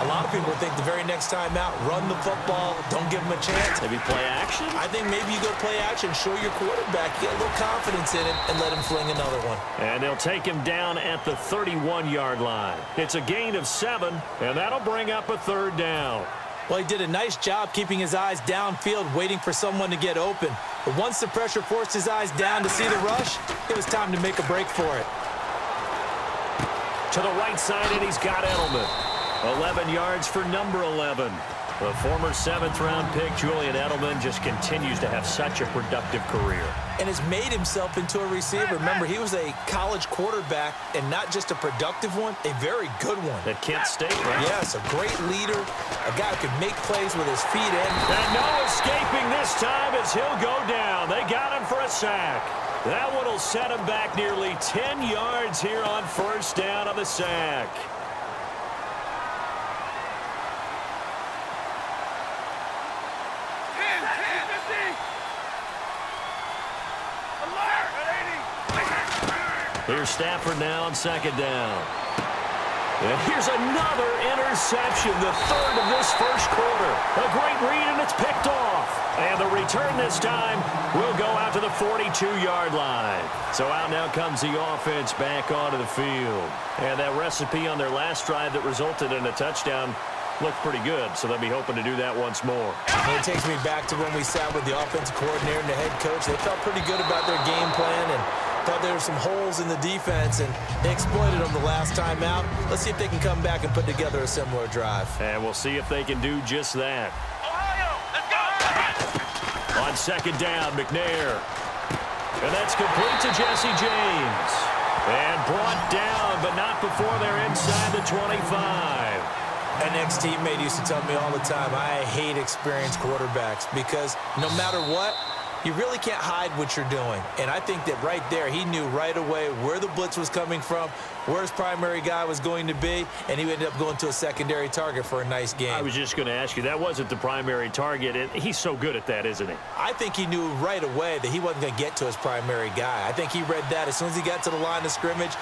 A lot of people think the very next time out, run the football, don't give him a chance. Maybe play action? I think maybe you go play action, show your quarterback, get a little confidence in him, and let him fling another one. And they'll take him down at the 31-yard line. It's a gain of 7, and that'll bring up a 3rd down. Well, he did a nice job keeping his eyes downfield, waiting for someone to get open. But once the pressure forced his eyes down to see the rush, it was time to make a break for it. To the right side, and he's got Edelman. 11 yards for number 11. The former 7th-round pick, Julian Edelman, just continues to have such a productive career. And has made himself into a receiver. Remember, he was a college quarterback, and not just a productive one, a very good one. At Kent State, right? Yes, a great leader, a guy who can make plays with his feet in. And no escaping this time as he'll go down. They got him for a sack. That one will set him back nearly 10 yards here on 1st down on the sack. Here's Stafford now on 2nd down. And here's another interception, the 3rd of this 1st quarter. A great read, and it's picked off. And the return this time will go out to the 42-yard line. So out now comes the offense back onto the field. And that recipe on their last drive that resulted in a touchdown looked pretty good, so they'll be hoping to do that once more. It takes me back to when we sat with the offensive coordinator and the head coach. They felt pretty good about their game plan and thought there were some holes in the defense, and they exploited them the last time out. Let's see if they can come back and put together a similar drive. And we'll see if they can do just that. Ohio, let's go! On 2nd down, McNair. And that's complete to Jesse James. And brought down, but not before they're inside the 25. An ex-teammate used to tell me all the time, I hate experienced quarterbacks because no matter what, you really can't hide what you're doing. And I think that right there, he knew right away where the blitz was coming from, where his primary guy was going to be, and he ended up going to a secondary target for a nice game. I was just going to ask you, that wasn't the primary target. He's so good at that, isn't he? I think he knew right away that he wasn't going to get to his primary guy. I think he read that as soon as he got to the line of scrimmage,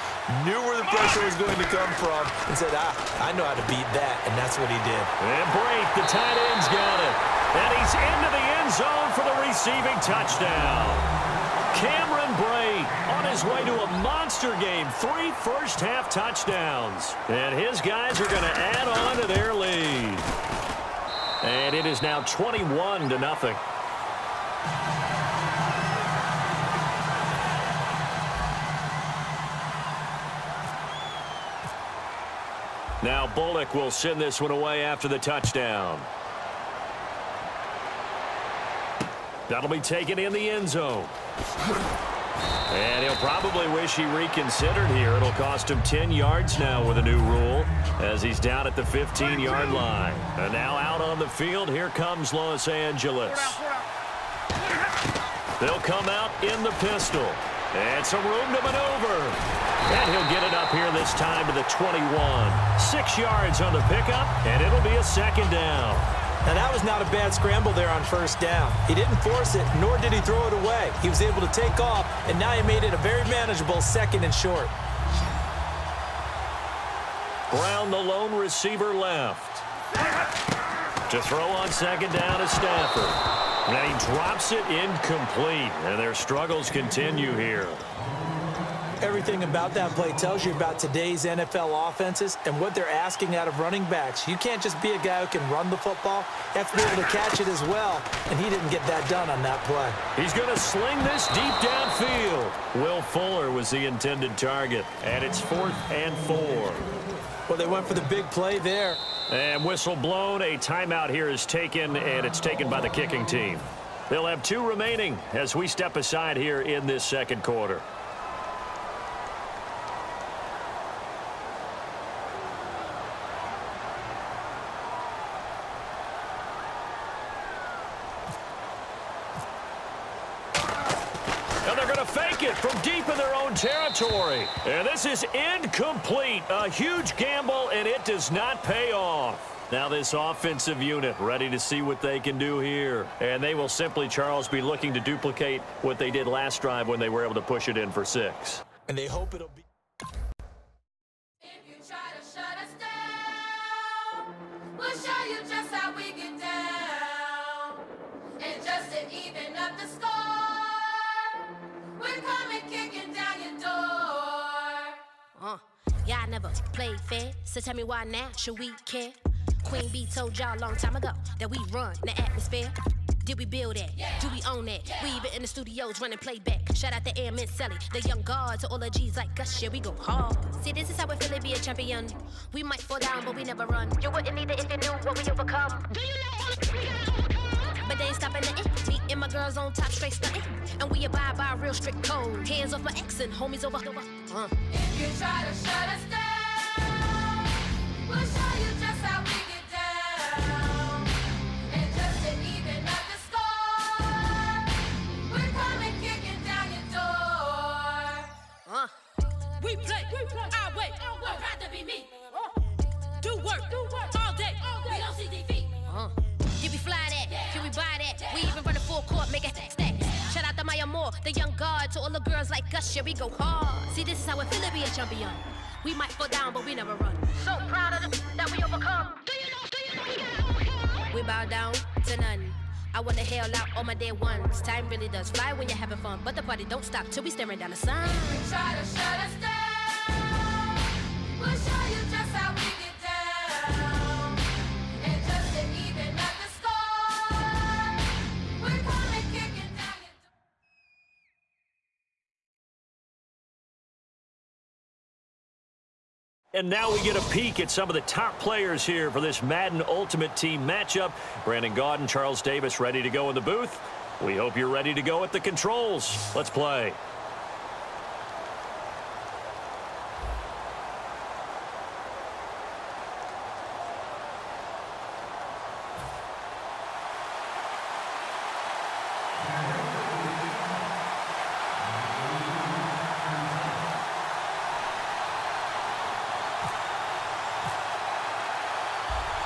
knew where the pressure was going to come from, and said, I know how to beat that, and that's what he did. And Brake, the tight end's got it. And he's into the end zone for the receiving touchdown. Cameron Brake on his way to a monster game. 3 first-half touchdowns. And his guys are going to add on to their lead. And it is now 21-0. Now Bullock will send this one away after the touchdown. That'll be taken in the end zone. And he'll probably wish he reconsidered here. It'll cost him 10 yards now with a new rule as he's down at the 15-yard line. And now out on the field, here comes Los Angeles. They'll come out in the pistol. And some room to maneuver. And he'll get it up here this time to the 21. 6 yards on the pickup, and it'll be a 2nd down. Now, that was not a bad scramble there on 1st down. He didn't force it, nor did he throw it away. He was able to take off, and now he made it a very manageable 2nd and short. Brown, the lone receiver left. To throw on 2nd down is Stafford. And he drops it incomplete, and their struggles continue here. Everything about that play tells you about today's NFL offenses and what they're asking out of running backs. You can't just be a guy who can run the football. You have to be able to catch it as well, and he didn't get that done on that play. He's going to sling this deep downfield. Will Fuller was the intended target, and it's 4th and 4. Well, they went for the big play there. And whistle blown. A timeout here is taken, and it's taken by the kicking team. They'll have 2 remaining as we step aside here in this 2nd quarter. Fake it from deep in their own territory. And this is incomplete. A huge gamble, and it does not pay off. Now this offensive unit ready to see what they can do here. And they will simply, Charles, be looking to duplicate what they did last drive when they were able to push it in for 6. And they hope it'll be... If you try to shut us down, We'll show you just how we get down. And just to even up the score, we're coming kicking down your door. Yeah, I never played fair, so tell me why now should we care? Queen B told y'all a long time ago that we run the atmosphere. Did we build it? Yeah. Do we own it? Yeah. We even in the studios running playback. Shout out to Airman Sally, the young guard, to all the G's like us. Yeah, we go hard. See, this is how we feel to be a champion. We might fall down, but we never run. You wouldn't need it if you knew what we overcome. Do you know what we gotta overcome? But they ain't stopping nothing. Me and my girls on top, straight stunting. And we abide by a real strict code. Hands off my ex and homies over. If you try to shut us down, we'll show you just how we get down. And just to even up the score, we're coming kicking down your door. We play our way. I'd rather be me. Do work all day. We don't see defeat. Can we fly that? Can we buy that? We even run a full court, make it stack. Shout out to Maya Moore, the young guard, to all the girls like us. Yeah, we go hard. See, this is how it feel to be a champion. We might fall down, but we never run. So proud of the that we overcome. Do you know we gotta overcome? We bow down to none. I wanna hail out all my day ones. Time really does fly when you're having fun, but the party don't stop till we staring down the sun. If you try to shut us down, we'll show you just how we get down. And just to even up the score, we're coming kicking down your door. And now we get a peek at some of the top players here for this Madden Ultimate Team matchup. Brandon Gaudin, Charles Davis ready to go in the booth. We hope you're ready to go at the controls. Let's play.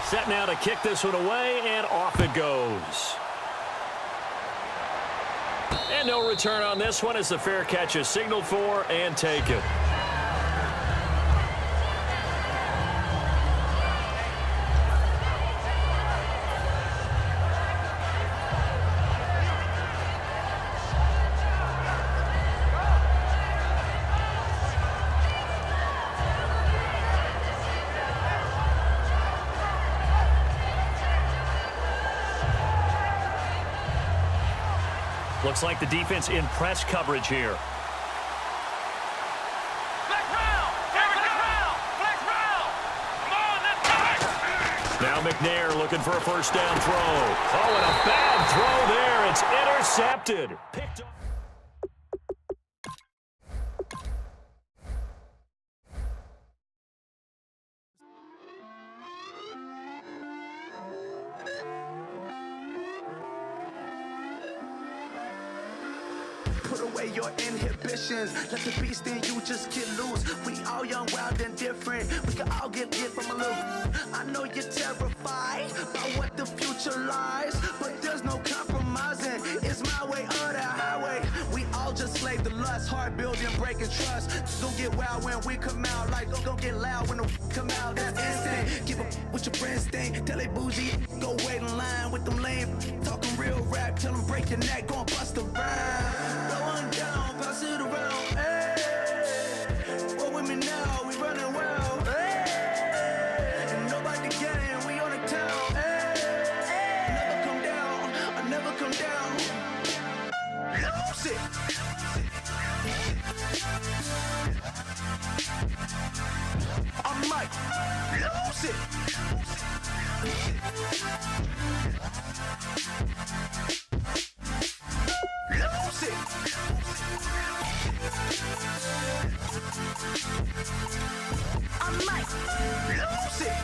Set now to kick this one away, and off it goes. And no return on this one as the fair catch is signaled for and taken. Looks like the defense in press coverage here. Flex round! Flex round! Flex round! Come on, let's go! Now McNair looking for a first down throw. Oh, and a bad throw there. It's intercepted. Picked up. Put away your inhibitions. Let the beast in you just get loose. We all young, wild, and different. We can all get from a little. I know you're terrified by what the future lies, but there's no compromising. It's my way or the highway. We all just slave the lust, heart building, breaking trust. Don't get wild when we come out. Like don't get loud when the come out. That's instant. Give up with your friends thing. Tell they bougie. Go wait in line with them lame. Talking real rap. Tell them break your neck. Go and bust a rhyme. Going down, pass it around. Hey, roll with me now. We running wild. Hey, and nobody getting. We on the town. Hey, never come down. I never come down. Lose it. I'm Mike. Lose it. Lose it. I'm Mike. Lose it.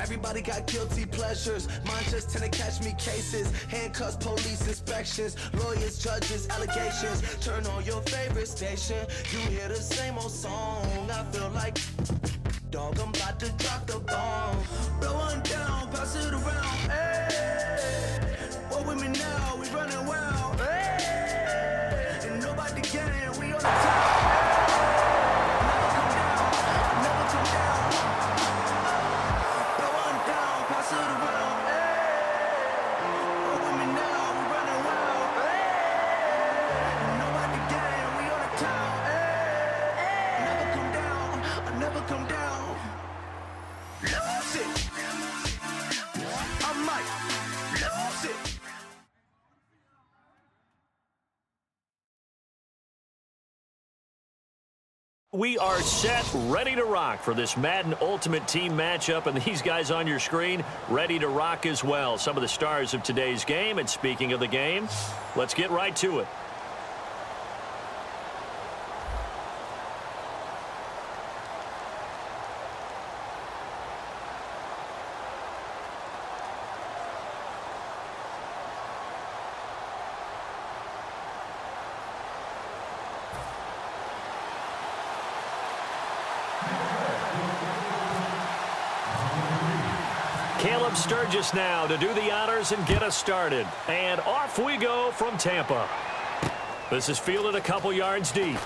Everybody got guilty pleasures. Mine just tend to catch me cases. Handcuffs, police inspections, lawyers, judges, allegations. Turn on your favorite station. You hear the same old song. I feel like, dog, I'm about to drop the bomb. Blowing down, pass it around. Hey, what with me now? We running wild. Hey, and nobody getting. We on the top. Hey. We are set, ready to rock for this Madden Ultimate Team matchup, and these guys on your screen ready to rock as well. Some of the stars of today's game, and speaking of the game, let's get right to it. Caleb Sturgis now to do the honors and get us started. And off we go from Tampa. This is fielded a couple yards deep.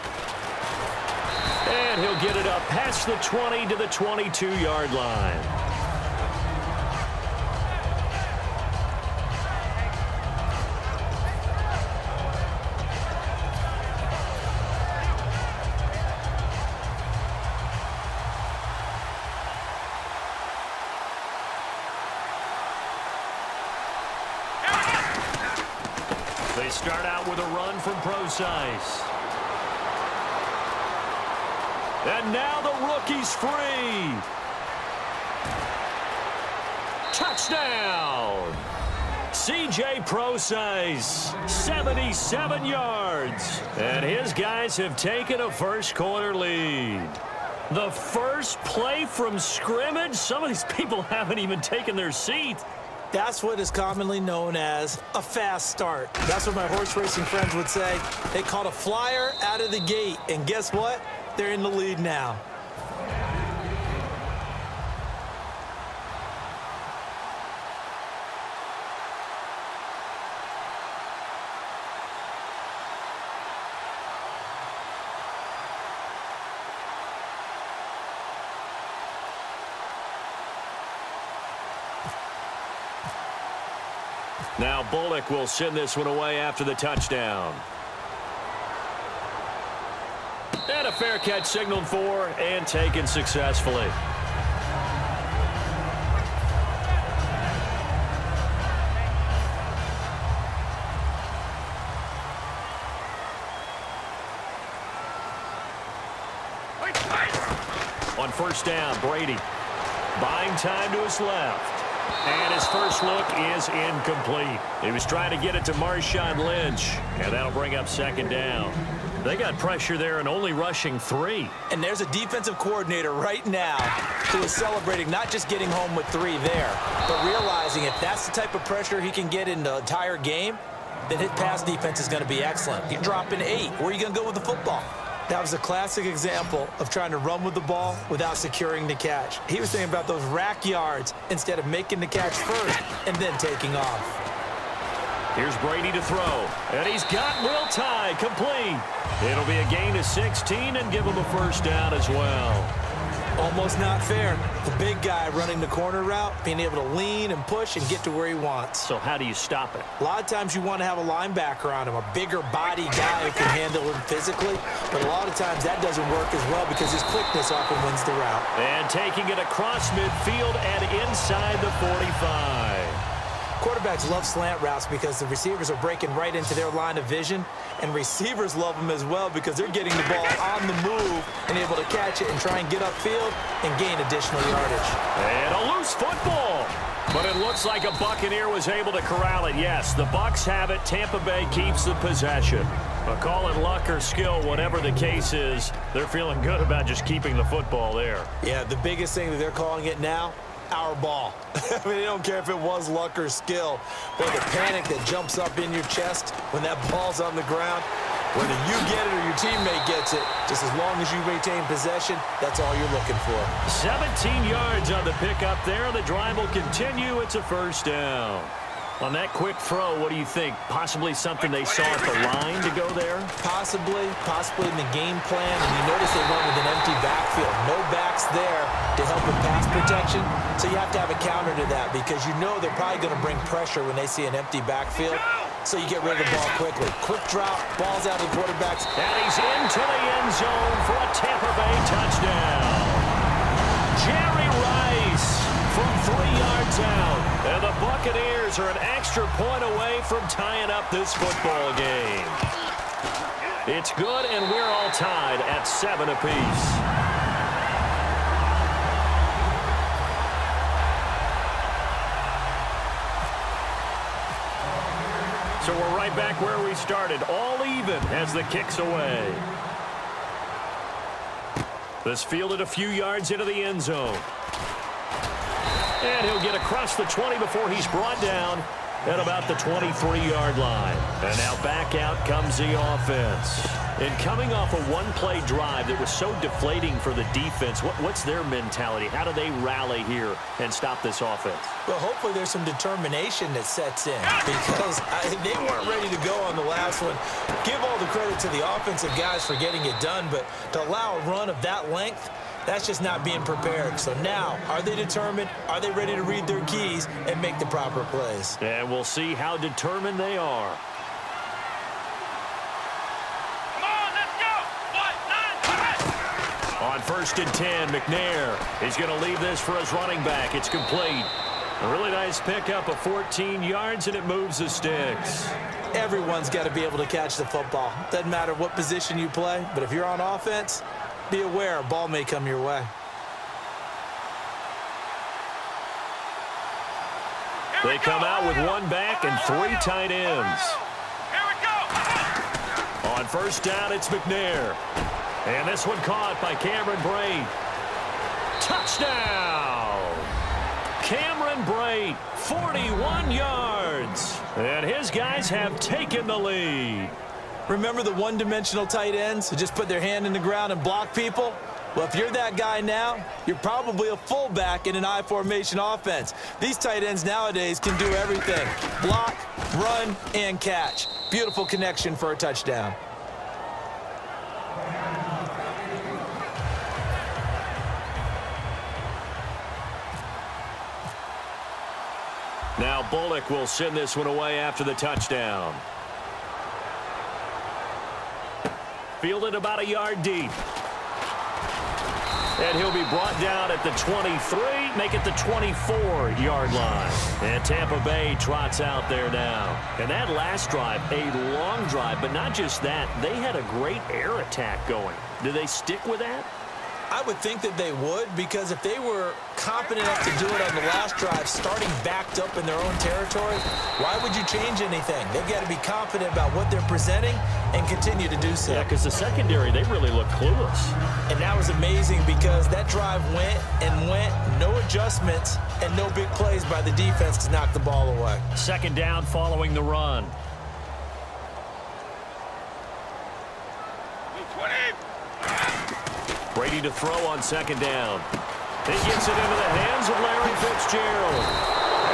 And he'll get it up past the 20 to the 22-yard line. They start out with a run from Procise. And now the rookie's free. Touchdown! C.J. Procise, 77 yards. And his guys have taken a first-quarter lead. The first play from scrimmage? Some of these people haven't even taken their seat. That's what is commonly known as a fast start. That's what my horse racing friends would say. They caught a flyer out of the gate, and guess what? They're in the lead now. Now Bullock will send this one away after the touchdown. And a fair catch signaled for and taken successfully. On first down, Brady buying time to his left. And his first look is incomplete. He was trying to get it to Marshawn Lynch, and that'll bring up second down. They got pressure there and only rushing 3. And there's a defensive coordinator right now who is celebrating not just getting home with 3 there, but realizing if that's the type of pressure he can get in the entire game, then his pass defense is going to be excellent. You're dropping 8. Where are you going to go with the football? That was a classic example of trying to run with the ball without securing the catch. He was thinking about those rack yards instead of making the catch first and then taking off. Here's Brady to throw, and he's got Will Tye complete. It'll be a gain of 16 and give him a first down as well. Almost not fair. The big guy running the corner route, being able to lean and push and get to where he wants. So how do you stop it? A lot of times you want to have a linebacker on him, a bigger body guy who can handle him physically, but a lot of times that doesn't work as well because his quickness often wins the route. And taking it across midfield and inside the 45. Quarterbacks love slant routes because the receivers are breaking right into their line of vision, and receivers love them as well because they're getting the ball on the move and able to catch it and try and get upfield and gain additional yardage. And a loose football. But it looks like a Buccaneer was able to corral it. Yes, the Bucs have it. Tampa Bay keeps the possession. But call it luck or skill, whatever the case is, they're feeling good about just keeping the football there. Yeah, the biggest thing that they're calling it now, our ball. I mean, they don't care if it was luck or skill, but the panic that jumps up in your chest when that ball's on the ground, whether you get it or your teammate gets it, just as long as you maintain possession, that's all you're looking for. 17 yards on the pickup there. The drive will continue. It's a first down. On that quick throw, what do you think? Possibly something they saw at the line to go there? Possibly in the game plan. And you notice they went with an empty backfield. No backs there to help with pass protection. So you have to have a counter to that because you know they're probably going to bring pressure when they see an empty backfield. So you get rid of the ball quickly. Quick drop, ball's out of the quarterbacks. And he's into the end zone for a Tampa Bay touchdown. Jerry Rice from 3 yards out. And the Buccaneers are an extra point away from tying up this football game. It's good, and we're all tied at 7 apiece. So we're right back where we started, all even as the kick's away. This fielded a few yards into the end zone. And he'll get across the 20 before he's brought down at about the 23-yard line. And now back out comes the offense. And coming off a one-play drive that was so deflating for the defense, what's their mentality? How do they rally here and stop this offense? Well, hopefully there's some determination that sets in because they weren't ready to go on the last one. Give all the credit to the offensive guys for getting it done, but to allow a run of that length, that's just not being prepared. So now, are they determined? Are they ready to read their keys and make the proper plays? And we'll see how determined they are. Come on, let's go. 1, 9, 5. On 1st and 10, McNair is going to leave this for his running back. It's complete. A really nice pickup of 14 yards, and it moves the sticks. Everyone's got to be able to catch the football. Doesn't matter what position you play, but if you're on offense, be aware a ball may come your way. They come out with one back and 3 tight ends. Here we go. On 1st down, it's McNair. And this one caught by Cameron Braid. Touchdown! Cameron Braid, 41 yards. And his guys have taken the lead. Remember the one-dimensional tight ends who just put their hand in the ground and block people? Well, if you're that guy now, you're probably a fullback in an I-formation offense. These tight ends nowadays can do everything. Block, run, and catch. Beautiful connection for a touchdown. Now Bullock will send this one away after the touchdown. Fielded about a yard deep. And he'll be brought down at the 23, make it the 24-yard line. And Tampa Bay trots out there now. And that last drive, a long drive, but not just that, they had a great air attack going. Do they stick with that? I would think that they would, because if they were competent enough to do it on the last drive, starting backed up in their own territory, why would you change anything? They've got to be confident about what they're presenting and continue to do so. Yeah, because the secondary, they really look clueless. And that was amazing because that drive went and went, no adjustments, and no big plays by the defense to knock the ball away. 2nd down following the run. 20. Brady to throw on 2nd down. He gets it into the hands of Larry Fitzgerald.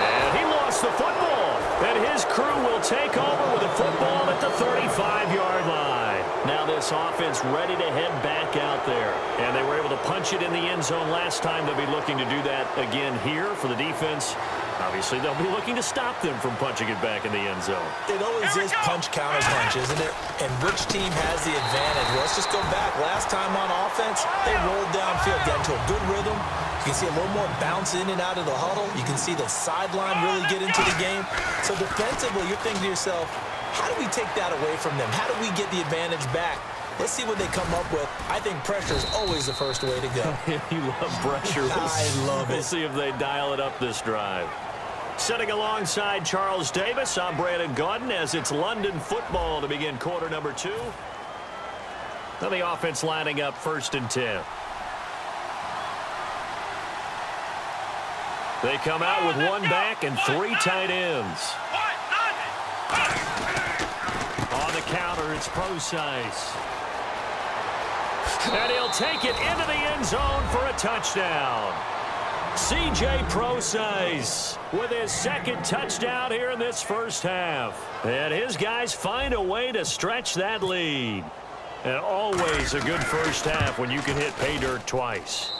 And he lost the football. And his crew will take over with the football at the 35-yard line. Now this offense ready to head back out there. And they were able to punch it in the end zone last time. They'll be looking to do that again here for the defense. Obviously, they'll be looking to stop them from punching it back in the end zone. It always is punch, counter punch, isn't it? And which team has the advantage? Well, let's just go back. Last time on offense, they rolled downfield, got into a good rhythm. You can see a little more bounce in and out of the huddle. You can see the sideline really get into the game. So defensively, you're thinking to yourself, how do we take that away from them? How do we get the advantage back? Let's see what they come up with. I think pressure is always the first way to go. You love pressure. I love it. We'll see if they dial it up this drive. Sitting alongside Charles Davis, I'm Brandon Gaudin as it's London football to begin quarter number 2. Now the offense lining up 1st and 10. They come out with one back and 3 tight ends. On the counter, it's Procise. And he'll take it into the end zone for a touchdown. C.J. Procise with his 2nd touchdown here in this first half. And his guys find a way to stretch that lead. And always a good first half when you can hit pay dirt twice.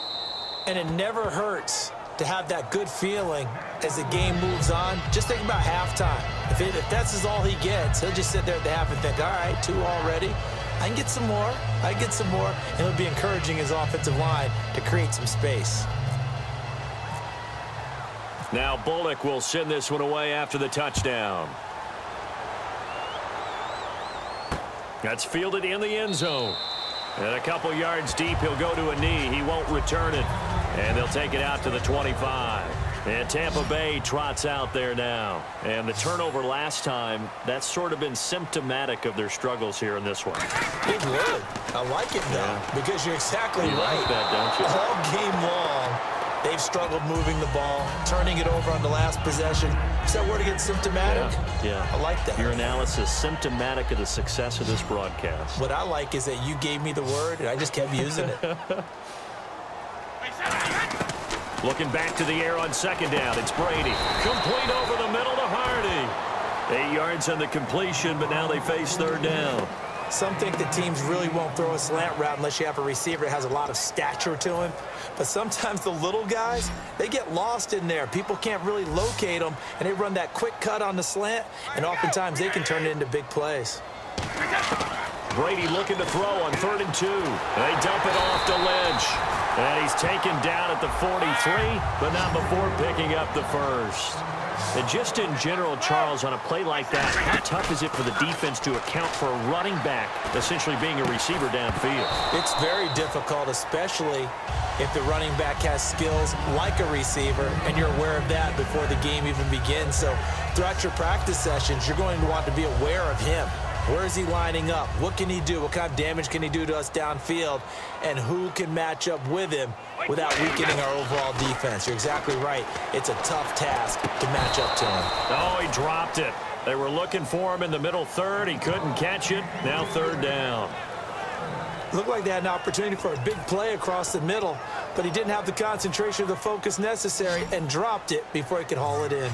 And it never hurts to have that good feeling as the game moves on. Just think about halftime. If that's all he gets, he'll just sit there at the half and think, all right, 2 already. I can get some more. I can get some more. And he'll be encouraging his offensive line to create some space. Now Bullock will send this one away after the touchdown. That's fielded in the end zone. And a couple yards deep, he'll go to a knee. He won't return it. And they'll take it out to the 25. And Tampa Bay trots out there now. And the turnover last time, that's sort of been symptomatic of their struggles here in this one. Big word. I like it, though, because you're exactly You right. like that, don't you? All game long, they've struggled moving the ball, turning it over on the last possession. Is that word again, symptomatic? Yeah. I like that. Your analysis, symptomatic of the success of this broadcast. What I like is that you gave me the word, and I just kept using it. Looking back to the air on second down. It's Brady. Complete over the middle to Hardy. 8 yards on the completion, but now they face third down. Some think that teams really won't throw a slant route unless you have a receiver that has a lot of stature to him. But sometimes the little guys, they get lost in there. People can't really locate them, and they run that quick cut on the slant, and oftentimes they can turn it into big plays. Brady looking to throw on 3rd and 2. They dump it off to Lynch. And he's taken down at the 43, but not before picking up the first. And just in general, Charles, on a play like that, how tough is it for the defense to account for a running back essentially being a receiver downfield? It's very difficult, especially if the running back has skills like a receiver, and you're aware of that before the game even begins. So throughout your practice sessions, you're going to want to be aware of him. Where is he lining up? What can he do? What kind of damage can he do to us downfield? And who can match up with him without weakening our overall defense? You're exactly right. It's a tough task to match up to him. Oh, he dropped it. They were looking for him in the middle third. He couldn't catch it. Now 3rd down. Looked like they had an opportunity for a big play across the middle, but he didn't have the concentration or the focus necessary and dropped it before he could haul it in.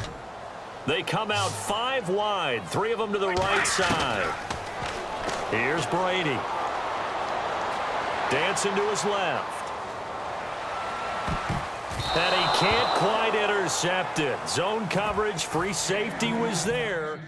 They come out 5 wide, 3 of them to the right side. Here's Brady. Dancing to his left. And he can't quite intercept it. Zone coverage, free safety was there.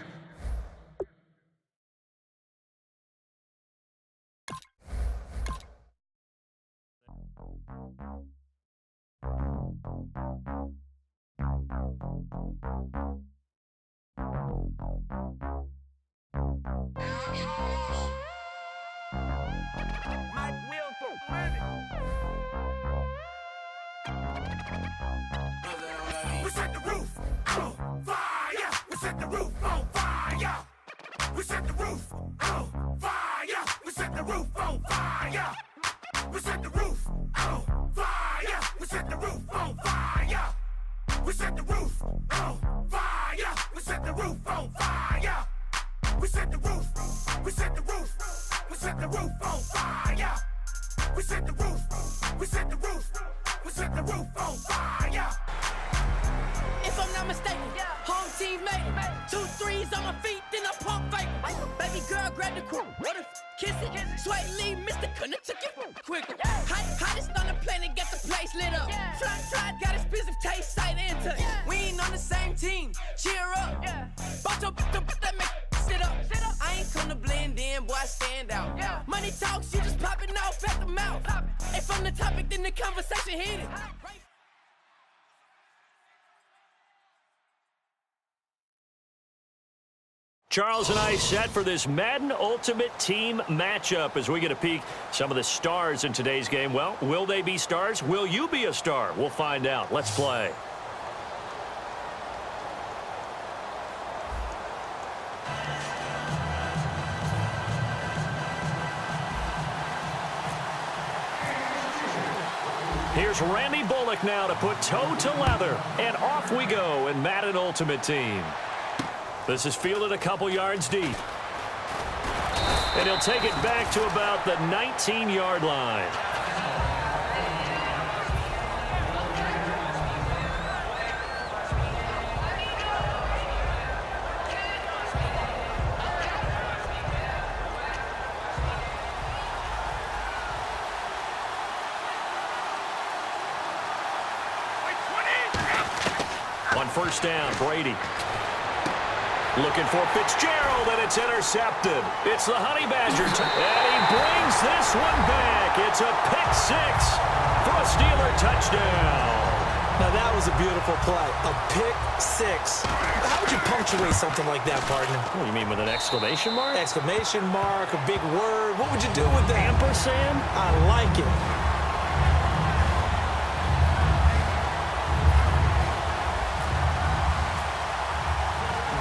We set the roof on fire. We set the roof on fire. We set the roof on fire. We set the roof on fire. We set the roof on fire. We set the roof on fire. We set the roof on fire. We set the roof on fire. We set the roof. We set the roof. We set the roof on fire. We set the roof. We set the roof. We set the roof on fire. If I'm not mistaken, home team made it. 2 threes on my feet, then I pump fake. Baby girl, grab the quick. What if kiss it? Sweat leave, Mr. Couldn't took it quicker. Hottest on the planet, got the place lit up. Fly, got expensive taste, sight and touch. We ain't on the same team. Cheer up. Both up, that make sit up. I ain't come to blend in, boy, I stand out. Money talks, you just popping off at the mouth. If I'm the topic, then the conversation heated. Charles and I set for this Madden Ultimate Team matchup as we get a peek some of the stars in today's game. Well, will they be stars? Will you be a star? We'll find out. Let's play. Here's Randy Bullock now to put toe to leather. And off we go in Madden Ultimate Team. This is fielded a couple yards deep. And he'll take it back to about the 19-yard line. On 1st down, Brady. Looking for Fitzgerald, and it's intercepted. It's the Honey Badger, and he brings this one back. It's a pick 6 for a Steeler touchdown. Now, that was a beautiful play. A pick six. How would you punctuate something like that, partner? What do you mean, with an exclamation mark? Exclamation mark, a big word. What would you do with that? Ampersand? I like it.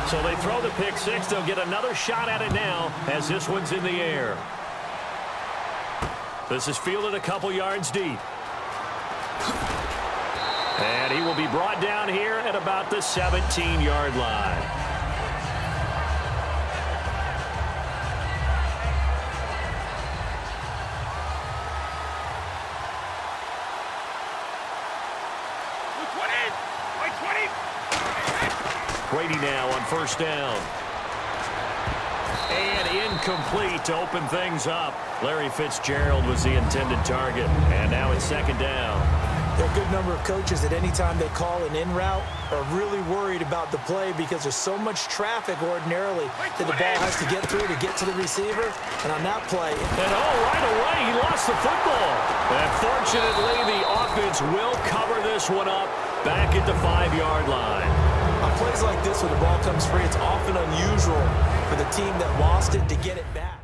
So they throw the pick six. They'll get another shot at it now as this one's in the air. This is fielded a couple yards deep. And he will be brought down here at about the 17-yard line. Brady now on first down. And incomplete to open things up. Larry Fitzgerald was the intended target. And now it's second down. There are a good number of coaches that any time they call an in route are really worried about the play because there's so much traffic ordinarily that the ball has to get through to get to the receiver. And on that play... And right away, he lost the football. And fortunately, the offense will cover this one up back at the 5-yard line. On plays like this, when the ball comes free, it's often unusual for the team that lost it to get it back.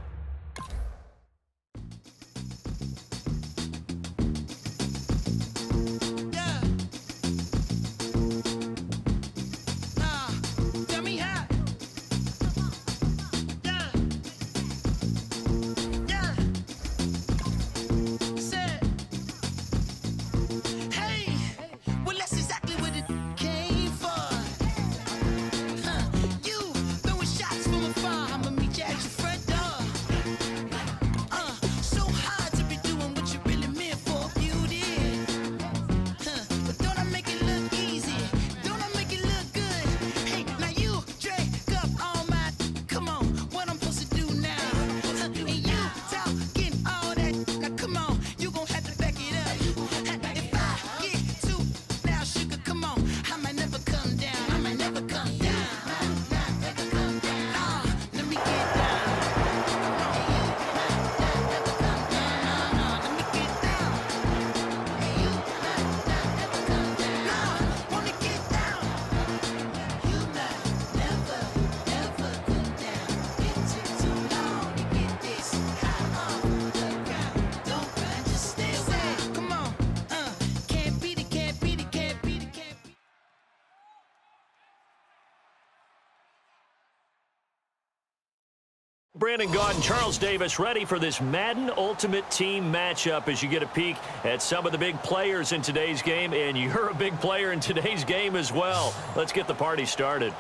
Brandon Gaudin, Charles Davis ready for this Madden Ultimate Team matchup as you get a peek at some of the big players in today's game, and you're a big player in today's game as well. Let's get the party started.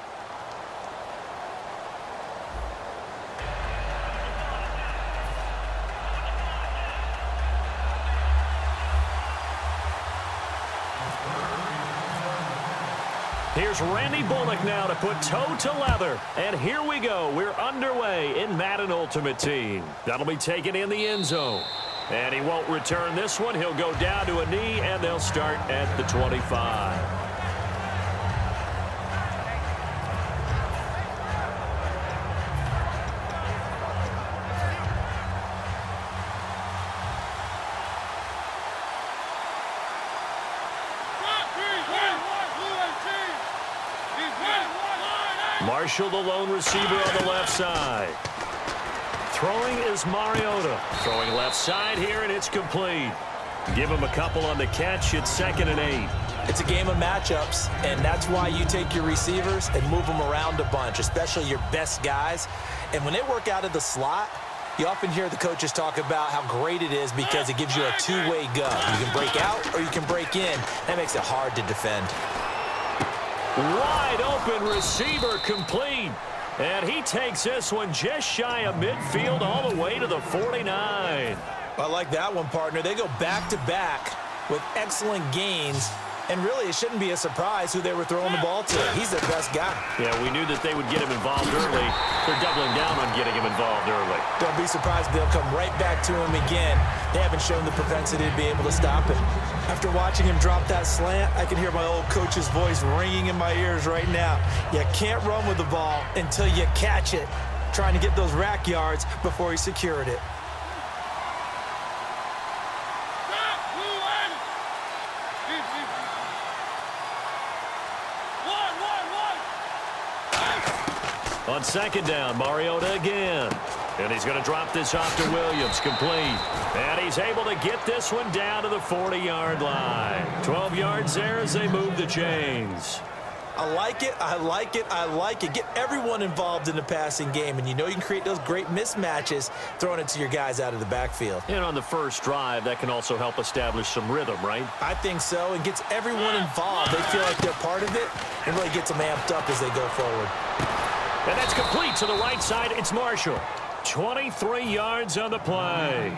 Here's Randy Bullock now to put toe to leather. And here we go. We're underway in Madden Ultimate Team. That'll be taken in the end zone. And he won't return this one. He'll go down to a knee, and they'll start at the 25. Marshall, the lone receiver on the left side. Throwing is Mariota. Throwing left side here, and it's complete. Give him a couple on the catch. It's 2nd and 8. It's a game of matchups, and that's why you take your receivers and move them around a bunch, especially your best guys. And when they work out of the slot, you often hear the coaches talk about how great it is because it gives you a two-way go. You can break out or you can break in. That makes it hard to defend. Wide open receiver complete. And he takes this one just shy of midfield all the way to the 49. I like that one, partner. They go back-to-back with excellent gains. And really, it shouldn't be a surprise who they were throwing the ball to. He's their best guy. Yeah, we knew that they would get him involved early. They're doubling down on getting him involved early. Don't be surprised if they'll come right back to him again. They haven't shown the propensity to be able to stop it. After watching him drop that slant, I can hear my old coach's voice ringing in my ears right now. You can't run with the ball until you catch it. Trying to get those rack yards before he secured it. On second down, Mariota again. And he's going to drop this off to Williams, complete. And he's able to get this one down to the 40-yard line. 12 yards there as they move the chains. I like it, I like it, I like it. Get everyone involved in the passing game, and you know you can create those great mismatches throwing it to your guys out of the backfield. And on the first drive, that can also help establish some rhythm, right? I think so. It gets everyone involved. They feel like they're part of it and really gets them amped up as they go forward. And that's complete to the right side. It's Marshall. 23 yards on the play.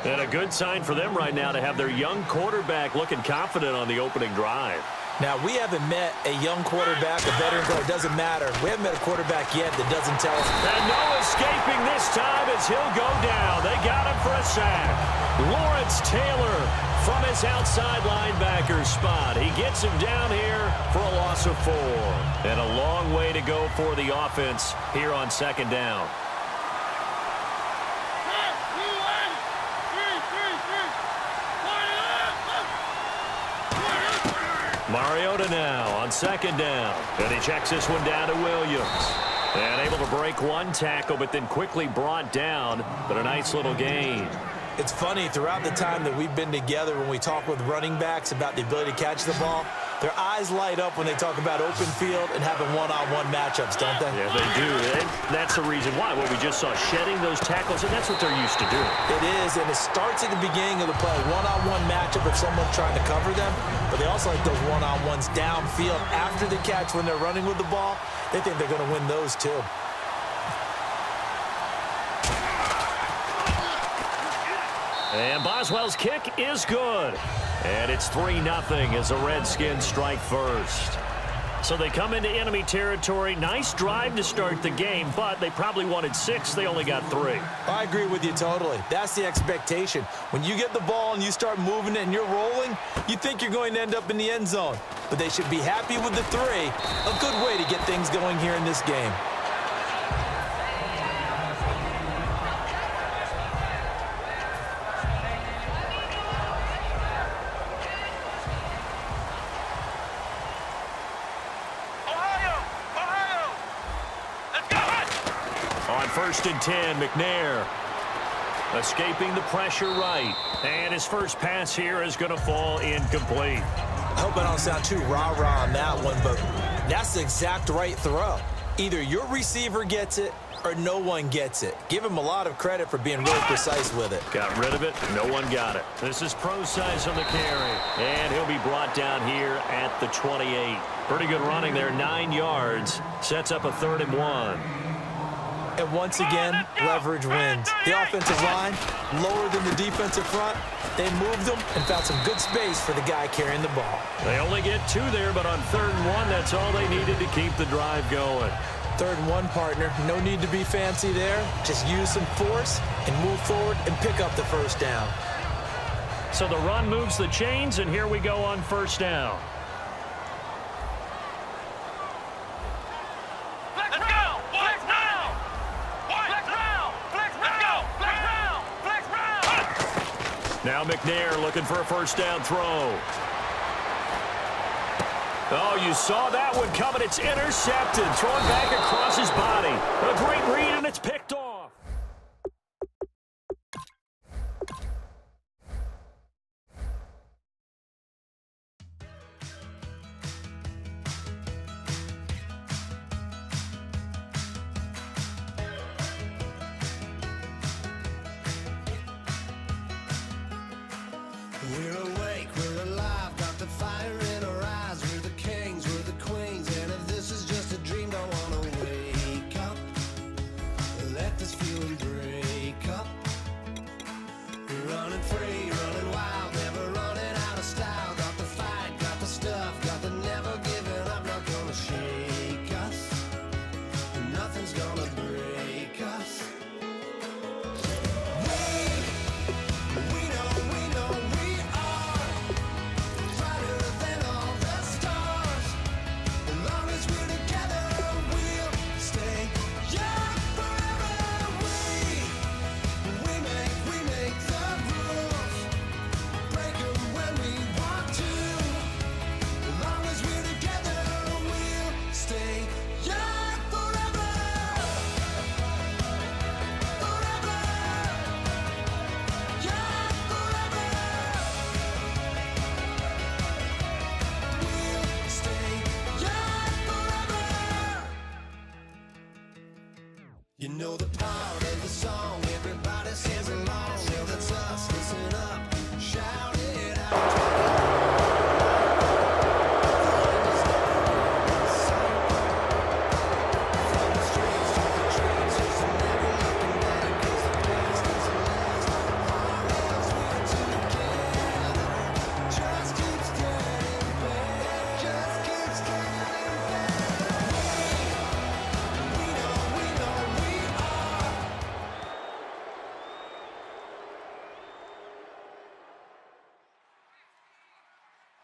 And a good sign for them right now to have their young quarterback looking confident on the opening drive. Now, we haven't met a young quarterback, a veteran player. It doesn't matter. We haven't met a quarterback yet that doesn't tell us. And no escaping this time as he'll go down. They got him for a sack. Lawrence Taylor from his outside linebacker spot. He gets him down here for a loss of 4. And a long way to go for the offense here on second down. Mariota now on second down. And he checks this one down to Williams. And able to break one tackle, but then quickly brought down. But a nice little gain. It's funny, throughout the time that we've been together, when we talk with running backs about the ability to catch the ball, their eyes light up when they talk about open field and having one-on-one matchups, don't they? Yeah, they do. And that's the reason why. What we just saw, shedding those tackles, and that's what they're used to doing. It is, and it starts at the beginning of the play. One-on-one matchup if someone's trying to cover them, but they also like those one-on-ones downfield after the catch when they're running with the ball. They think they're going to win those too. And Boswell's kick is good. And it's 3-0 as the Redskins strike first. So they come into enemy territory. Nice drive to start the game, but they probably wanted 6. They only got 3. I agree with you totally. That's the expectation. When you get the ball and you start moving it and you're rolling, you think you're going to end up in the end zone. But they should be happy with the 3. A good way to get things going here in this game. First and 10, McNair escaping the pressure right. And his first pass here is going to fall incomplete. I hope I don't sound too rah-rah on that one, but that's the exact right throw. Either your receiver gets it or no one gets it. Give him a lot of credit for being really precise with it. Got rid of it. No one got it. This is pro size on the carry. And he'll be brought down here at the 28. Pretty good running there, 9 yards. Sets up a 3rd and 1. And once again, leverage wins. The offensive line, lower than the defensive front. They moved them and found some good space for the guy carrying the ball. They only get 2 there, but on 3rd and 1, that's all they needed to keep the drive going. 3rd and 1, partner. No need to be fancy there. Just use some force and move forward and pick up the first down. So the run moves the chains, and here we go on first down. Now McNair looking for a first down throw. Oh, you saw that one coming. It's intercepted. Thrown back across his body. A great read, and it's picked off. We're awake, we're alive, got the fire in our eyes. We're the kings, we're the queens, and if this is just a dream, don't wanna wake up. Let this feeling break up. We're running free, running wild, never running out of style. Got the fight, got the stuff, got the never giving up. Not gonna shake us, nothing's gonna break us. We know we are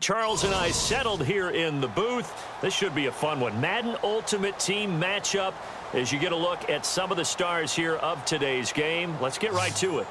Charles and I settled here in the booth. This should be a fun one. Madden Ultimate Team matchup as you get a look at some of the stars here of today's game. Let's get right to it.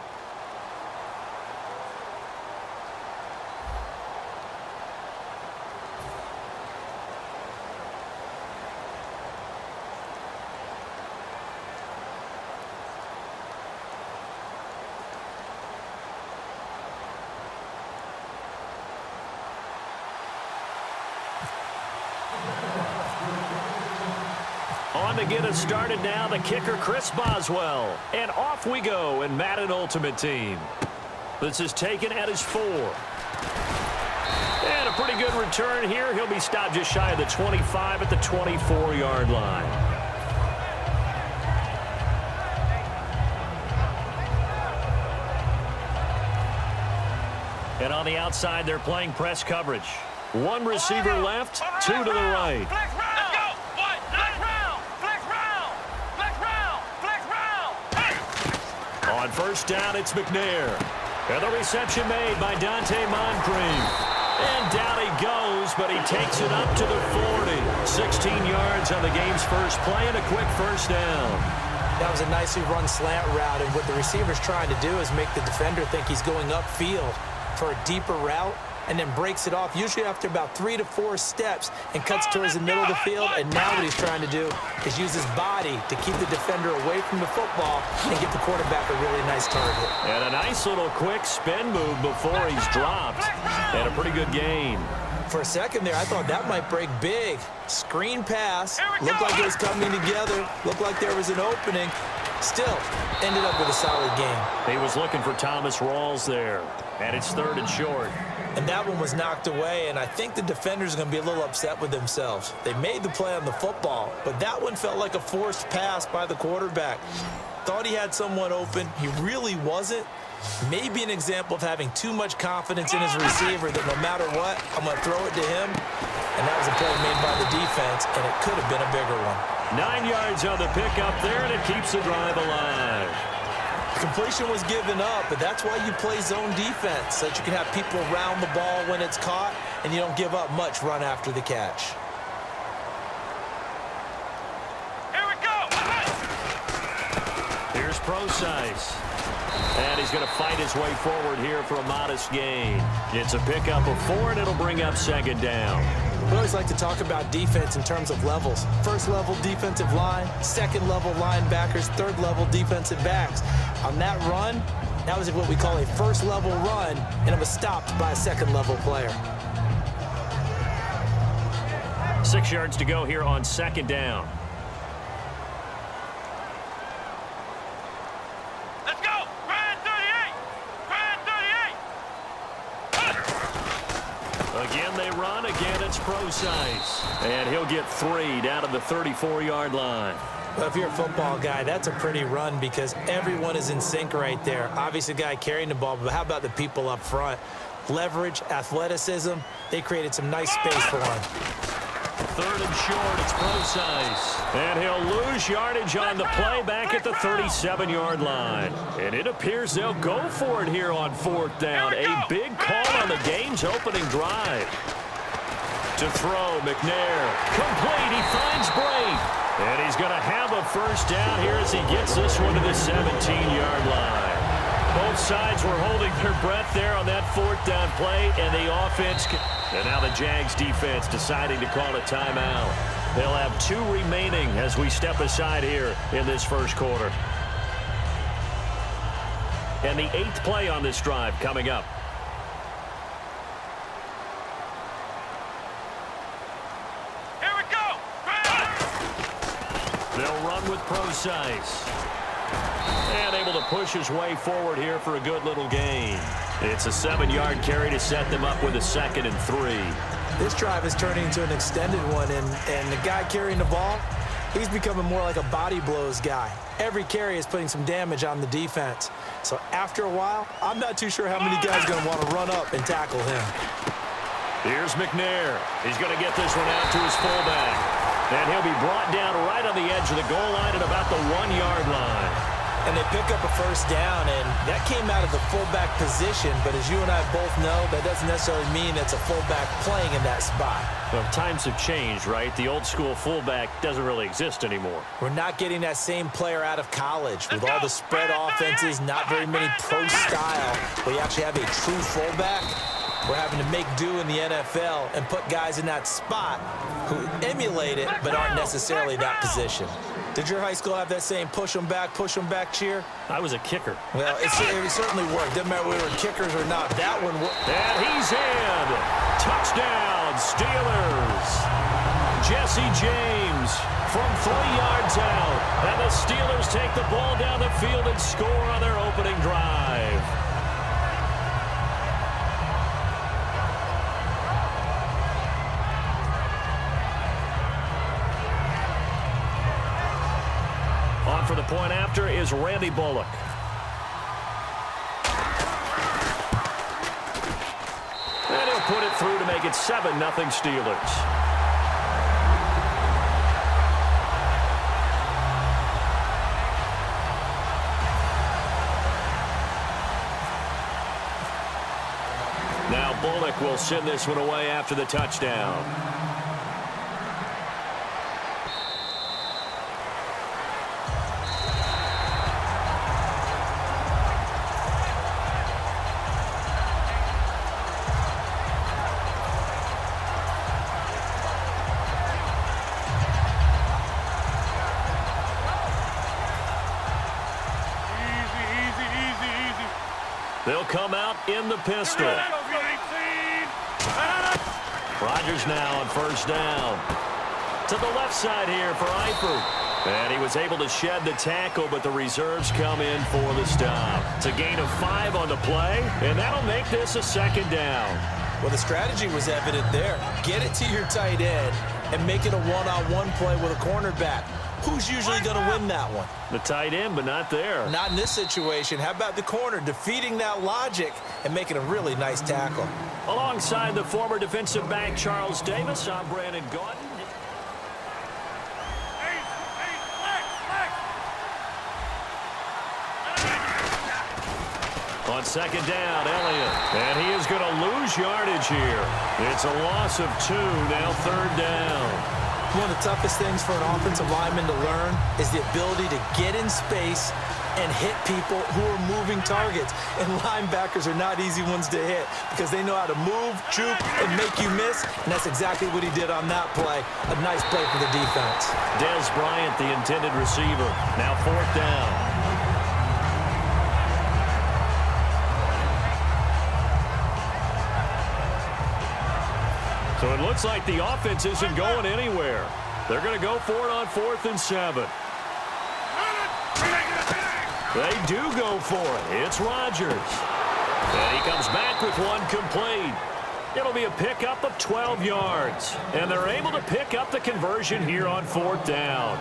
On to get us started now, the kicker, Chris Boswell. And off we go in Madden Ultimate Team. This is taken at his 4. And a pretty good return here. He'll be stopped just shy of the 25 at the 24-yard line. And on the outside, they're playing press coverage. One receiver left, two to the right. On first down, it's McNair. And the reception made by Dante Moncrief. And down he goes, but he takes it up to the 40. 16 yards on the game's first play and a quick first down. That was a nicely run slant route, and what the receiver's trying to do is make the defender think he's going upfield for a deeper route, and then breaks it off, usually after about 3 to 4 steps, and cuts towards the middle of the field. And now what he's trying to do is use his body to keep the defender away from the football and give the quarterback a really nice target. And a nice little quick spin move before he's dropped. And a pretty good gain. For a second there, I thought that might break big. Screen pass, looked like it was coming together, looked like there was an opening. Still, ended up with a solid game. He was looking for Thomas Rawls there. And it's 3rd and short. And that one was knocked away, and I think the defenders are going to be a little upset with themselves. They made the play on the football, but that one felt like a forced pass by the quarterback. Thought he had someone open. He really wasn't. Maybe an example of having too much confidence in his receiver that no matter what, I'm going to throw it to him. And that was a play made by the defense, and it could have been a bigger one. 9 yards on the pickup there, and it keeps the drive alive. Completion was given up, but that's why you play zone defense, so that you can have people around the ball when it's caught, and you don't give up much run after the catch. Here we go. Here's Procise. And he's going to fight his way forward here for a modest gain. It's a pickup of 4, and it'll bring up 2nd down. We always like to talk about defense in terms of levels. First level defensive line, second level linebackers, third level defensive backs. On that run, that was what we call a first level run, and it was stopped by a second level player. 6 yards to go here on 2nd down. Let's go. Brand 38. Brand 38. Again, they run. Again, it's Procise. And he'll get 3 down to the 34-yard line. Well, if you're a football guy, that's a pretty run because everyone is in sync right there. Obviously, the guy carrying the ball, but how about the people up front? Leverage, athleticism, they created some nice space for him. 3rd and short, it's Procise. And he'll lose yardage on the play back at the 37-yard line. And it appears they'll go for it here on 4th down. A big call on the game's opening drive. To throw, McNair. Complete, he finds Brake. And he's going to have a first down here as he gets this one to the 17-yard line. Both sides were holding their breath there on that 4th down play, and the offense... And now the Jags defense deciding to call a timeout. They'll have 2 remaining as we step aside here in this first quarter. And the 8th play on this drive coming up. Here we go. They'll run with Procise. And able to push his way forward here for a good little gain. It's a 7-yard carry to set them up with a 2nd and 3. This drive is turning into an extended one, and the guy carrying the ball, he's becoming more like a body blows guy. Every carry is putting some damage on the defense. So after a while, I'm not too sure how many guys are going to want to run up and tackle him. Here's McNair. He's going to get this one out to his fullback. And he'll be brought down right on the edge of the goal line at about the 1-yard line. And they pick up a first down, and that came out of the fullback position. But as you and I both know, that doesn't necessarily mean it's a fullback playing in that spot. Well, times have changed, right? The old-school fullback doesn't really exist anymore. We're not getting that same player out of college. With all the spread offenses, not very many pro style, where you actually have a true fullback. We're having to make do in the NFL and put guys in that spot who emulate it but aren't necessarily that position. Did your high school have that same push them back cheer? I was a kicker. Well, it certainly worked. Doesn't matter whether we were kickers or not. That one worked. And he's in. Touchdown, Steelers. Jesse James from 3 yards out. And the Steelers take the ball down the field and score on their opening drive. On for the point after is Randy Bullock. And he'll put it through to make it 7-0 Steelers. Now Bullock will send this one away after the touchdown. They'll come out in the pistol. Rodgers now on first down. To the left side here for Eifert. And he was able to shed the tackle, but the reserves come in for the stop. It's a gain of 5 on the play, and that'll make this a second down. Well, the strategy was evident there. Get it to your tight end and make it a one-on-one play with a cornerback. Who's usually going to win that one? The tight end, but not there. Not in this situation. How about the corner defeating that logic and making a really nice tackle? Alongside the former defensive back Charles Davis, I'm Brandon Gordon. On second down, Elliott. And he is going to lose yardage here. It's a loss of 2, now third down. One of the toughest things for an offensive lineman to learn is the ability to get in space and hit people who are moving targets. And linebackers are not easy ones to hit because they know how to move, juke, and make you miss. And that's exactly what he did on that play. A nice play for the defense. Des Bryant, the intended receiver. Now fourth down. So it looks like the offense isn't going anywhere. They're going to go for it on 4th and 7. They do go for it. It's Rodgers. And he comes back with one complete. It'll be a pickup of 12 yards. And they're able to pick up the conversion here on 4th down.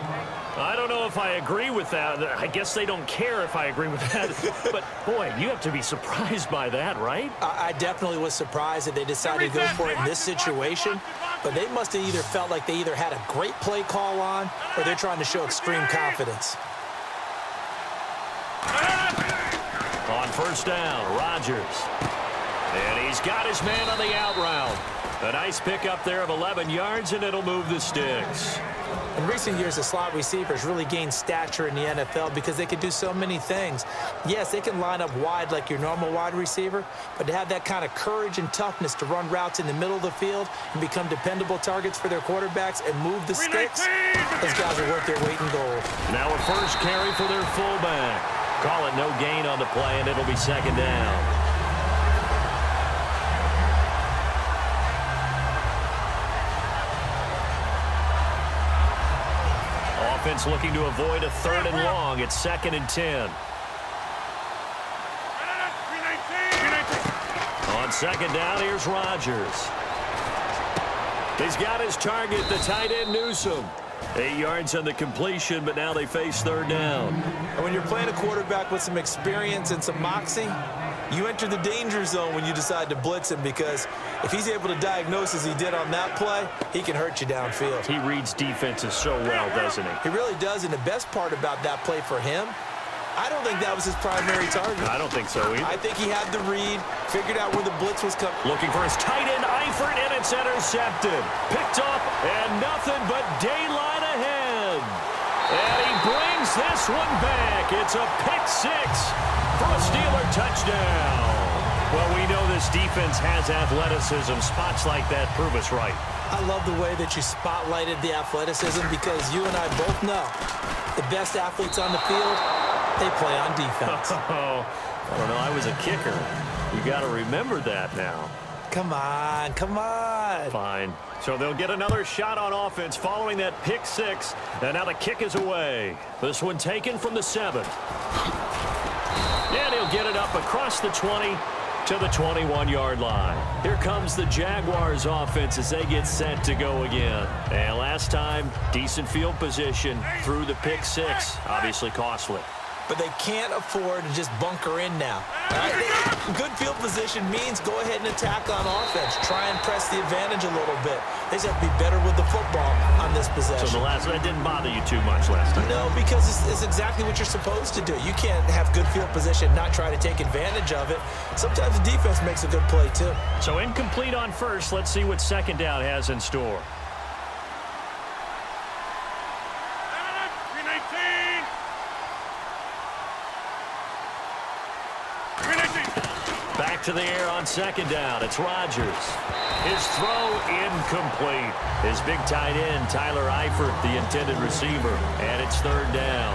I don't know if I agree with that. I guess they don't care if I agree with that. But, boy, you have to be surprised by that, right? I definitely was surprised that they decided to go for it in this situation. But they must have either felt like they either had a great play call on or they're trying to show extreme confidence. On first down, Rodgers. And he's got his man on the out route. A nice pickup there of 11 yards, and it'll move the sticks. In recent years, the slot receivers really gained stature in the NFL because they can do so many things. Yes, they can line up wide like your normal wide receiver, but to have that kind of courage and toughness to run routes in the middle of the field and become dependable targets for their quarterbacks and move the sticks, those guys are worth their weight in gold. Now a first carry for their fullback. Call it no gain on the play, and it'll be second down. Offense looking to avoid a 3rd and long. It's 2nd and 10. On second down, here's Rodgers. He's got his target, the tight end Newsome. 8 yards on the completion, but now they face 3rd down. And when you're playing a quarterback with some experience and some moxie, you enter the danger zone when you decide to blitz him, because if he's able to diagnose as he did on that play, he can hurt you downfield. He reads defenses so well, doesn't he? He really does, and the best part about that play for him, I don't think that was his primary target. I don't think so either. I think he had the read, figured out where the blitz was coming. Looking for his tight end, Eifert, and it's intercepted. Picked up, and nothing but daylight ahead. And he brings this one back. It's a pick six for a Steeler touchdown. Well, we know this defense has athleticism. Spots like that prove us right. I love the way that you spotlighted the athleticism because you and I both know the best athletes on the field, they play on defense. Oh, I don't know. I was a kicker. You got to remember that now. Come on, come on. Fine. So they'll get another shot on offense following that pick six. And now the kick is away. This one taken from the 7. And he'll get it up across the 20 to the 21-yard line. Here comes the Jaguars offense as they get set to go again. And last time, decent field position through the pick six. Obviously costly. But they can't afford to just bunker in now. Right? Good field position means go ahead and attack on offense. Try and press the advantage a little bit. They just have to be better with the football on this possession. So the last one didn't bother you too much last time? No, because it's exactly what you're supposed to do. You can't have good field position, not try to take advantage of it. Sometimes the defense makes a good play, too. So incomplete on first. Let's see what second down has in store. Back to the air on second down. It's Rodgers. His throw incomplete. His big tight end, Tyler Eifert, the intended receiver. And it's third down.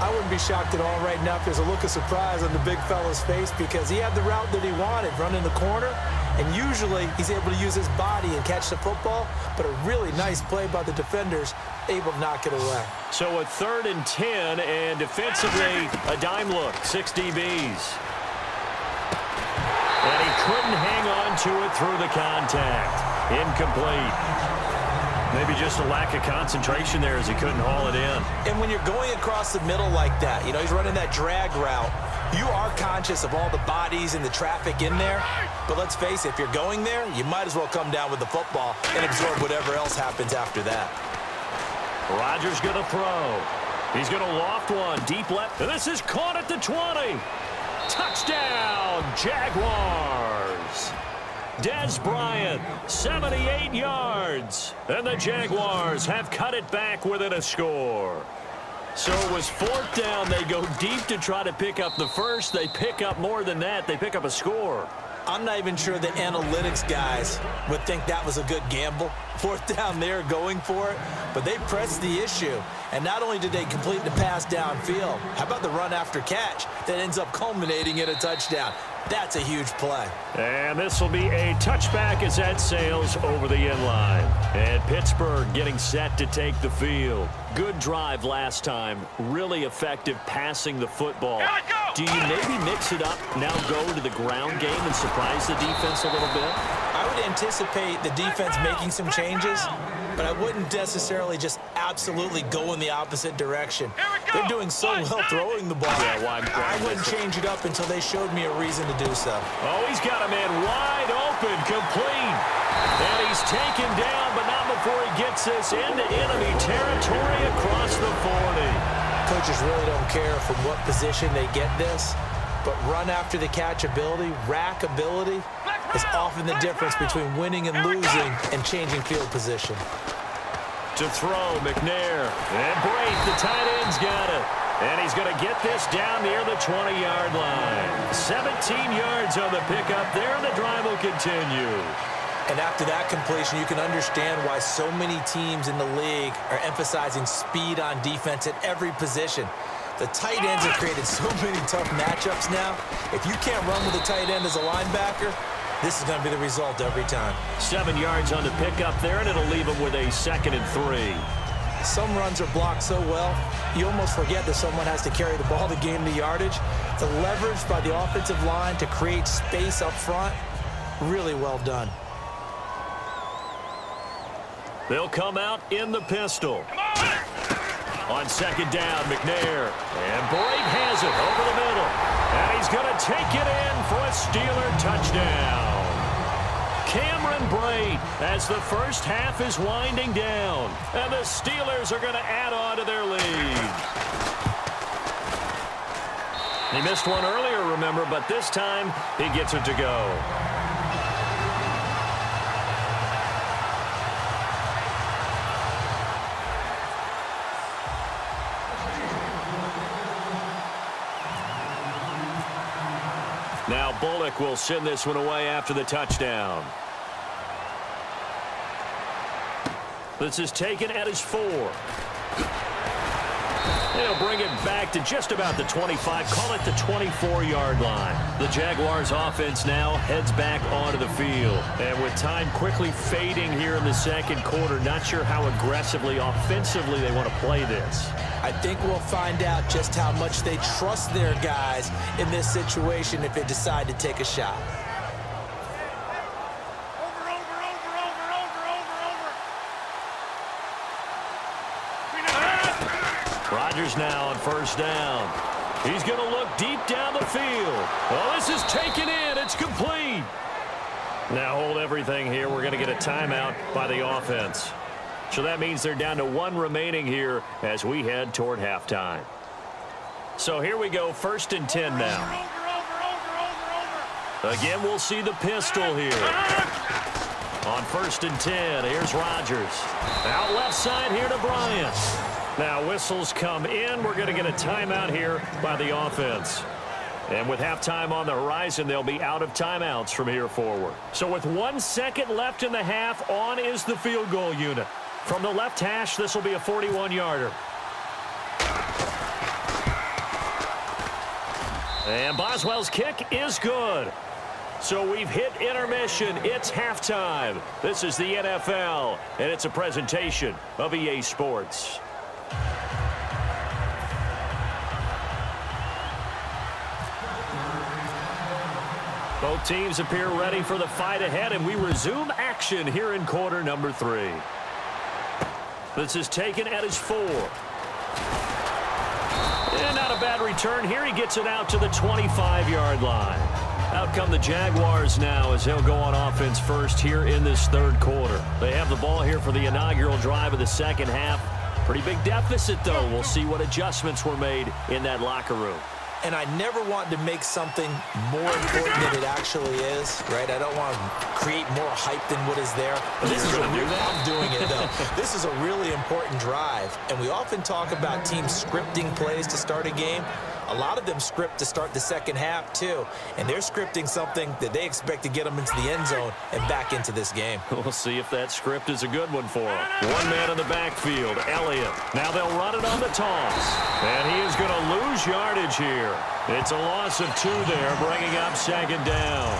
I wouldn't be shocked at all right now if there's a look of surprise on the big fella's face because he had the route that he wanted, running the corner. And usually he's able to use his body and catch the football. But a really nice play by the defenders, able to knock it away. So a 3rd and 10, and defensively a dime look, 6 DBs. And he couldn't hang on to it through the contact. Incomplete. Maybe just a lack of concentration there as he couldn't haul it in. And when you're going across the middle like that, you know, he's running that drag route, you are conscious of all the bodies and the traffic in there. But let's face it, if you're going there, you might as well come down with the football and absorb whatever else happens after that. Rodgers going to throw. He's going to loft one deep left. And this is caught at the 20. Touchdown, Jaguars. Dez Bryant, 78 yards. And the Jaguars have cut it back within a score. So it was 4th down. They go deep to try to pick up the first. They pick up more than that. They pick up a score. I'm not even sure the analytics guys would think that was a good gamble. 4th down there going for it, but they pressed the issue. And not only did they complete the pass downfield, how about the run after catch that ends up culminating in a touchdown? That's a huge play. And this will be a touchback as that sails over the end line. And Pittsburgh getting set to take the field. Good drive last time. Really effective passing the football. Do you maybe mix it up, now go to the ground game and surprise the defense a little bit? I would anticipate the defense making some changes, but I wouldn't necessarily just absolutely go in the opposite direction. They're doing so well throwing the ball. Yeah, I wouldn't change it up until they showed me a reason to do so. Oh, he's got a man wide open, complete. And he's taken down, but not before he gets this into enemy territory across the 40. Coaches really don't care from what position they get this, but run after the catch ability, rack ability, is often the difference between winning and losing and changing field position. To throw, McNair. And Brate, the tight end's got it. And he's going to get this down near the 20-yard line. 17 yards on the pickup there, and the drive will continue. And after that completion, you can understand why so many teams in the league are emphasizing speed on defense at every position. The tight ends have created so many tough matchups now. If you can't run with a tight end as a linebacker, this is going to be the result every time. 7 yards on the pickup there, and it'll leave him with a 2nd and 3. Some runs are blocked so well, you almost forget that someone has to carry the ball to gain the yardage. The leverage by the offensive line to create space up front, really well done. They'll come out in the pistol. On 2nd down, McNair. And Brate has it over the middle. And he's going to take it in for a Steeler touchdown. Cameron Brate as the first half is winding down. And the Steelers are going to add on to their lead. He missed one earlier, remember, but this time he gets it to go. Now Bullock will send this one away after the touchdown. This is taken at his 4. They'll bring it back to just about the 25, call it the 24-yard line. The Jaguars offense now heads back onto the field. And with time quickly fading here in the second quarter, not sure how aggressively, offensively they want to play this. I think we'll find out just how much they trust their guys in this situation if they decide to take a shot. Rodgers now on first down. He's going to look deep down the field. Oh, this is taken in. It's complete. Now hold everything here. We're going to get a timeout by the offense. So that means they're down to 1 remaining here as we head toward halftime. So here we go, 1st and 10 now. Again, we'll see the pistol here. On 1st and 10, here's Rodgers. Out left side here to Bryant. Now whistles come in. We're going to get a timeout here by the offense. And with halftime on the horizon, they'll be out of timeouts from here forward. So with 1 second left in the half, on is the field goal unit. From the left hash, this will be a 41-yarder. And Boswell's kick is good. So we've hit intermission. It's halftime. This is the NFL, and it's a presentation of EA Sports. Both teams appear ready for the fight ahead, and we resume action here in quarter number 3. This is taken at his 4. And not a bad return here. He gets it out to the 25-yard line. Out come the Jaguars now as they'll go on offense first here in this third quarter. They have the ball here for the inaugural drive of the second half. Pretty big deficit, though. We'll see what adjustments were made in that locker room. And I never want to make something more important than it actually is, right? I don't want to create more hype than what is there. But this is I'm doing it, though. This is a really important drive. And we often talk about teams scripting plays to start a game. A lot of them script to start the second half, too. And they're scripting something that they expect to get them into the end zone and back into this game. We'll see if that script is a good one for them. One man in the backfield, Elliott. Now they'll run it on the toss. And he is going to lose yardage here. It's a loss of 2 there, bringing up second down.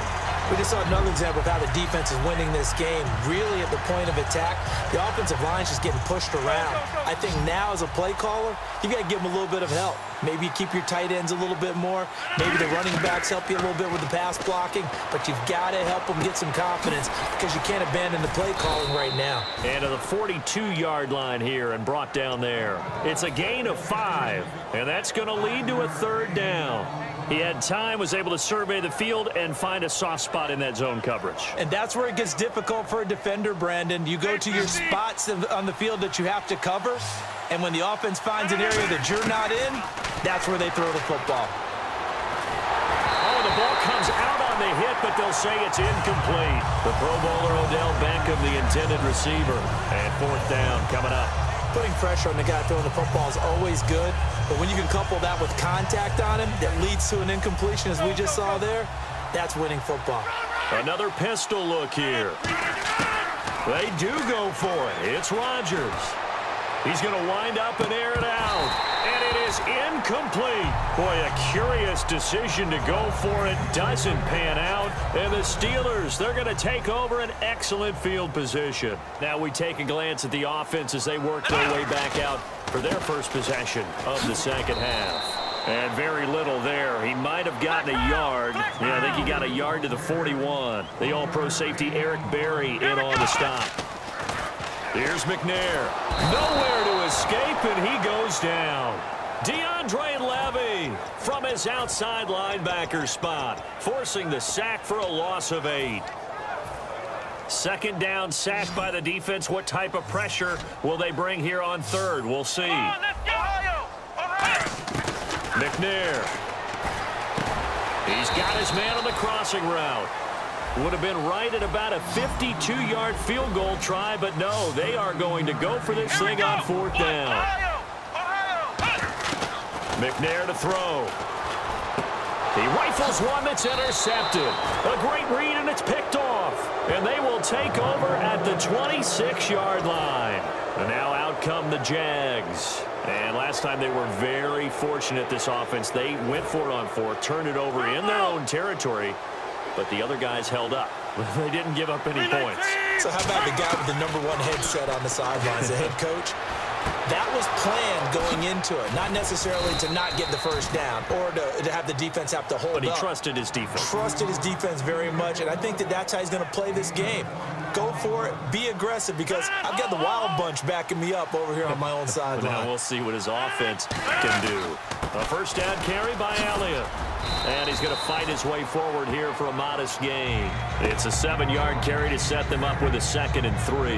We just saw another example of how the defense is winning this game. Really at the point of attack, the offensive line's just getting pushed around. I think now as a play caller, you got to give them a little bit of help. Maybe you keep your tight ends a little bit more. Maybe the running backs help you a little bit with the pass blocking. But you've got to help them get some confidence because you can't abandon the play calling right now. And to the 42-yard line here and brought down there. It's a gain of 5, and that's going to lead to a third down. He had time, was able to survey the field and find a soft spot in that zone coverage. And that's where it gets difficult for a defender, Brandon. You go to your spots on the field that you have to cover, and when the offense finds an area that you're not in, that's where they throw the football. Oh, the ball comes out on the hit, but they'll say it's incomplete. The Pro Bowler Odell Beckham, the intended receiver. And 4th down coming up. Putting pressure on the guy throwing the football is always good, but when you can couple that with contact on him that leads to an incompletion, as we just saw there, that's winning football. Another pistol look here. They do go for it. It's Rodgers. He's going to wind up and air it out. And it is incomplete. Boy, a curious decision to go for it. Doesn't pan out. And the Steelers, they're going to take over an excellent field position. Now we take a glance at the offense as they work their way back out for their first possession of the second half. And very little there. He might have gotten a yard. Yeah, I think he got a yard to the 41. The all-pro safety Eric Berry in on the stop. Here's McNair. Nowhere to escape, and he goes down. DeAndre Levy from his outside linebacker spot, forcing the sack for a loss of 8. Second down, sack by the defense. What type of pressure will they bring here on third? We'll see. McNair. He's got his man on the crossing route. Would have been right at about a 52-yard field goal try, but no, they are going to go for this thing on fourth down. McNair to throw. He rifles one that's intercepted. A great read, and it's picked off. And they will take over at the 26-yard line. And now out come the Jags. And last time they were very fortunate, this offense. They went for it on fourth, turned it over in their own territory, but the other guys held up. They didn't give up any points. So how about the guy with the #1 headset on the sidelines, the head coach? That was planned going into it, not necessarily to not get the first down or to have the defense have to hold up. But he trusted his defense. Trusted his defense very much, and I think that's how he's going to play this game. Go for it, be aggressive, because I've got the Wild Bunch backing me up over here on my own sideline. Now we'll see what his offense can do. A first down carry by Elliott. And he's going to fight his way forward here for a modest gain. It's a 7-yard carry to set them up with a 2nd and 3.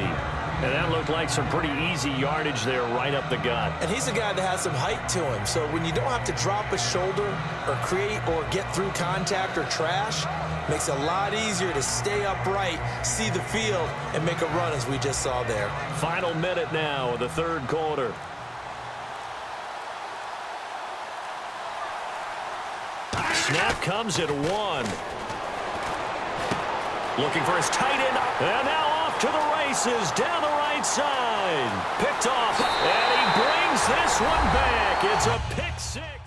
And that looked like some pretty easy yardage there right up the gut. And he's a guy that has some height to him. So when you don't have to drop a shoulder or create or get through contact or trash, makes it a lot easier to stay upright, see the field, and make a run as we just saw there. Final minute now of the third quarter. Snap comes at 1. Looking for his tight end. And now off to the races down the right side. Picked off. And he brings this one back. It's a pick six.